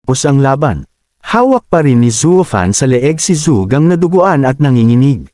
Tapos ang laban. Hawak pa rin ni Zuofan sa leeg si Zugang na duguan at nanginginig.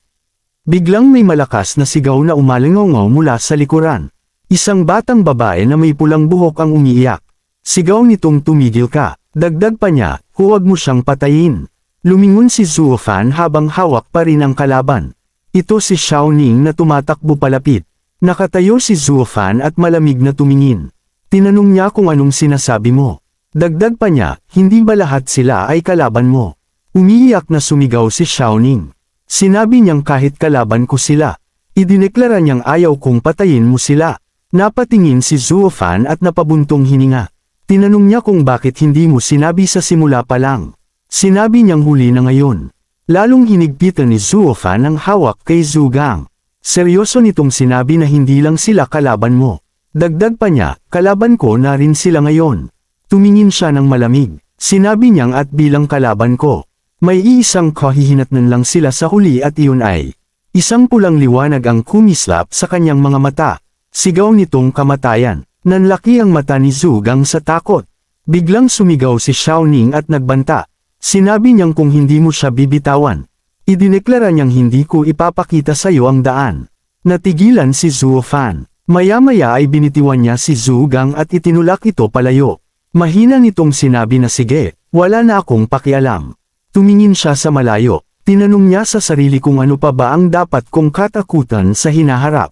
Biglang may malakas na sigaw na umalingaw mula sa likuran. Isang batang babae na may pulang buhok ang umiiyak. Sigaw nitong tumigil ka. Dagdag pa niya, huwag mo siyang patayin. Lumingon si Zuofan habang hawak pa rin ang kalaban. Ito si Xiaoning na tumatakbo palapit. Nakatayo si Zuofan at malamig na tumingin. Tinanong niya kung anong sinasabi mo. Dagdag pa niya, hindi ba lahat sila ay kalaban mo? Umiiyak na sumigaw si Xiaoning. Sinabi niyang kahit kalaban ko sila. Idineklara niyang ayaw kong patayin mo sila. Napatingin si Zuofan at napabuntong hininga. Tinanong niya kung bakit hindi mo sinabi sa simula pa lang. Sinabi niyang huli na ngayon. Lalong hinigpitan ni Zuofan ang hawak kay Zugang. Seryoso nitong sinabi na hindi lang sila kalaban mo. Dagdag pa niya, kalaban ko na rin sila ngayon. Tumingin siya ng malamig. Sinabi niyang at bilang kalaban ko. May iisang kahihinatnan lang sila sa huli at iyon ay. Isang pulang liwanag ang kumislap sa kanyang mga mata. Sigaw nitong kamatayan. Nanlaki ang mata ni Zugang sa takot. Biglang sumigaw si Xiaoning at nagbanta. Sinabi niyang kung hindi mo siya bibitawan. Idineklara niyang hindi ko ipapakita sa iyo ang daan. Natigilan si Zuofan. Maya-maya ay binitiwan niya si Zugang at itinulak ito palayo. Mahina nitong sinabi na sige, wala na akong pakialam. Tumingin siya sa malayo. Tinanong niya sa sarili kung ano pa ba ang dapat kong katakutan sa hinaharap.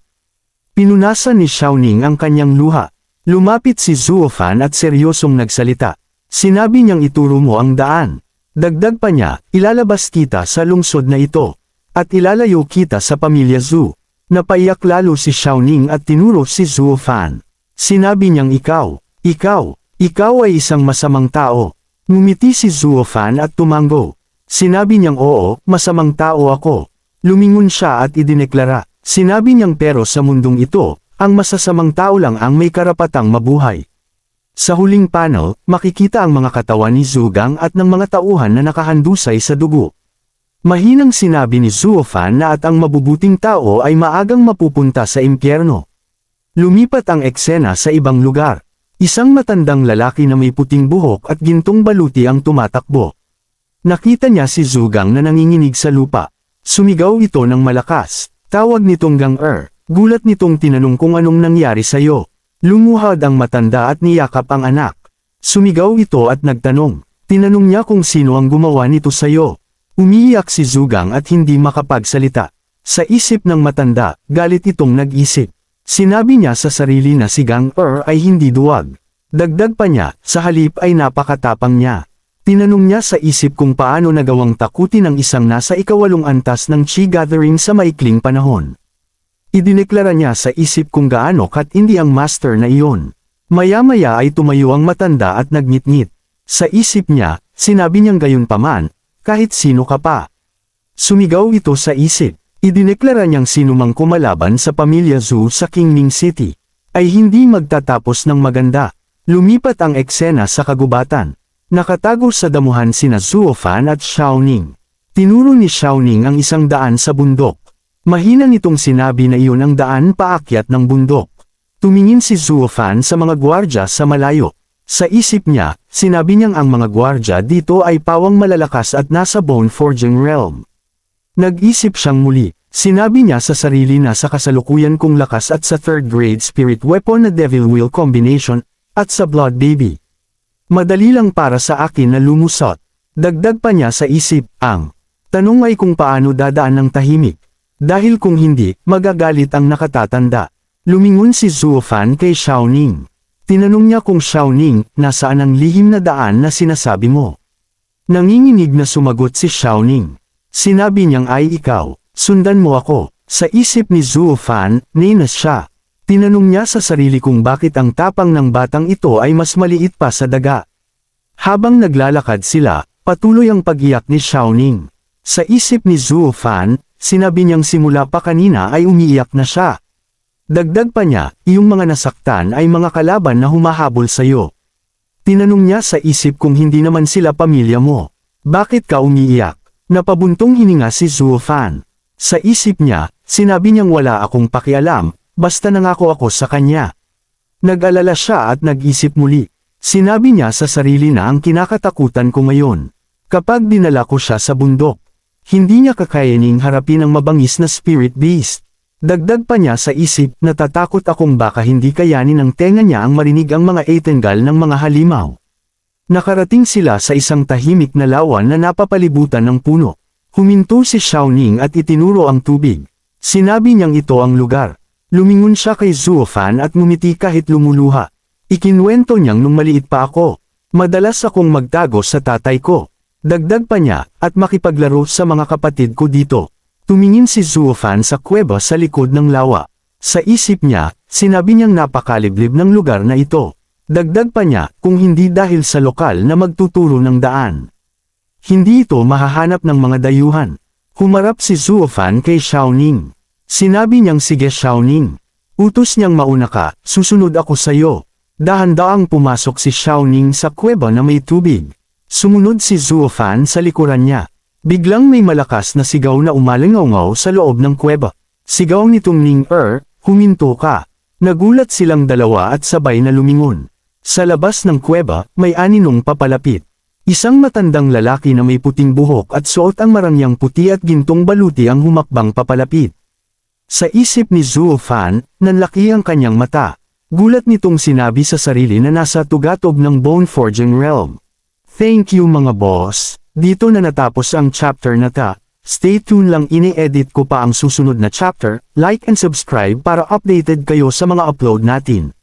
Pinunasan ni Xiaoning ang kanyang luha. Lumapit si Zuofan at seryosong nagsalita. Sinabi niyang ituro mo ang daan. Dagdag pa niya, ilalabas kita sa lungsod na ito. At ilalayo kita sa pamilya Zhu. Napaiyak lalo si Xiaoning at tinuro si Zuofan. Sinabi niyang ikaw ay isang masamang tao. Ngumiti si Zuofan at tumango. Sinabi niyang oo, masamang tao ako. Lumingon siya at idineklara. Sinabi niyang pero sa mundong ito, ang masasamang tao lang ang may karapatang mabuhay. Sa huling panel, makikita ang mga katawan ni Zugang at ng mga tauhan na nakahandusay sa dugo. Mahinang sinabi ni Zuofan na at ang mabubuting tao ay maagang mapupunta sa impyerno. Lumipat ang eksena sa ibang lugar. Isang matandang lalaki na may puting buhok at gintong baluti ang tumatakbo. Nakita niya si Zugang na nanginginig sa lupa. Sumigaw ito ng malakas. Tawag nitong Gang-er. Gulat nitong tinanong kung anong nangyari sa'yo. Lumuhad ang matanda at niyakap ang anak. Sumigaw ito at nagtanong. Tinanong niya kung sino ang gumawa nito sa'yo. Umiiyak si Zugang at hindi makapagsalita. Sa isip ng matanda, galit itong nag-isip. Sinabi niya sa sarili na si Gang-er ay hindi duwag. Dagdag pa niya, sa halip ay napakatapang niya. Tinanong niya sa isip kung paano nagawang takutin ang isang nasa ikawalong antas ng Chi Gathering sa maikling panahon. Idineklara niya sa isip kung gaano katindi ang master na iyon. Maya-maya ay tumayo ang matanda at nagngit-ngit. Sa isip niya, sinabi niyang gayunpaman, kahit sino ka pa. Sumigaw ito sa isip. Idineklara niyang sinumang kumalaban sa pamilya Zhu sa Qingming City, ay hindi magtatapos ng maganda. Lumipat ang eksena sa kagubatan. Nakatago sa damuhan sina Zuofan at Xiaoning. Tinuro ni Xiaoning ang isang daan sa bundok. Mahina nitong sinabi na iyon ang daan paakyat ng bundok. Tumingin si Zuofan sa mga gwardya sa malayo. Sa isip niya, sinabi niyang ang mga gwardya dito ay pawang malalakas at nasa Bone Forging Realm. Nag-isip siyang muli. Sinabi niya sa sarili na sa kasalukuyan kong lakas at sa third grade spirit weapon na Devil Will combination, at sa Blood Baby. Madali lang para sa akin na lumusot. Dagdag pa niya sa isip, ang tanong ay kung paano dadaan ng tahimik. Dahil kung hindi, magagalit ang nakatatanda. Lumingon si Zuofan kay Xiaoning. Tinanong niya kung Xiaoning, nasaan ang lihim na daan na sinasabi mo? Nanginginig na sumagot si Xiaoning. Sinabi niyang ay ikaw, sundan mo ako. Sa isip ni Zuofan, ninas siya. Tinanong niya sa sarili kung bakit ang tapang ng batang ito ay mas maliit pa sa daga. Habang naglalakad sila, patuloy ang pag-iyak ni Xiaoning. Sa isip ni Zuofan, sinabi niyang simula pa kanina ay umiiyak na siya. Dagdag pa niya, iyong mga nasaktan ay mga kalaban na humahabol sa iyo. Tinanong niya sa isip kung hindi naman sila pamilya mo. Bakit ka umiiyak? Napabuntong hininga si Zuofan. Sa isip niya, sinabi niyang wala akong pakialam, basta nangako ako sa kanya. Nag-alala siya at nag-isip muli. Sinabi niya sa sarili na ang kinakatakutan ko ngayon. Kapag dinala ko siya sa bundok, hindi niya kakayaning harapin ang mabangis na spirit beast. Dagdag pa niya sa isip, natatakot akong baka hindi kayanin ng tenga niya ang marinig ang mga etengal ng mga halimaw. Nakarating sila sa isang tahimik na lawan na napapalibutan ng puno. Huminto si Xiaoning at itinuro ang tubig. Sinabi niyang ito ang lugar. Lumingon siya kay Zuofan at ngumiti kahit lumuluha. Ikinwento niyang nung maliit pa ako. Madalas akong magtago sa tatay ko. Dagdag pa niya, at makipaglaro sa mga kapatid ko dito. Tumingin si Zuofan sa kuweba sa likod ng lawa. Sa isip niya, sinabi niyang napakaliblib ng lugar na ito. Dagdag pa niya, kung hindi dahil sa lokal na magtuturo ng daan. Hindi ito mahahanap ng mga dayuhan. Humarap si Zuofan kay Xiaoning. Sinabi niyang sige Xiaoning. Utos niyang mauna ka, susunod ako sa iyo. Dahan-daang pumasok si Xiaoning sa kuweba na may tubig. Sumunod si Zuofan sa likuran niya. Biglang may malakas na sigaw na umalingaw sa loob ng kuweba. Sigaw nitong Ning-er, huminto ka. Nagulat silang dalawa at sabay na lumingon. Sa labas ng kuweba, may aninong papalapit. Isang matandang lalaki na may puting buhok at suot ang marangyang puti at gintong baluti ang humakbang papalapit. Sa isip ni Zuofan, nanlaki ang kanyang mata. Gulat nitong sinabi sa sarili na nasa tugatog ng Bone Forging Realm. Thank you mga boss. Dito na natapos ang chapter na ta. Stay tuned lang, ini-edit ko pa ang susunod na chapter. Like and subscribe para updated kayo sa mga upload natin.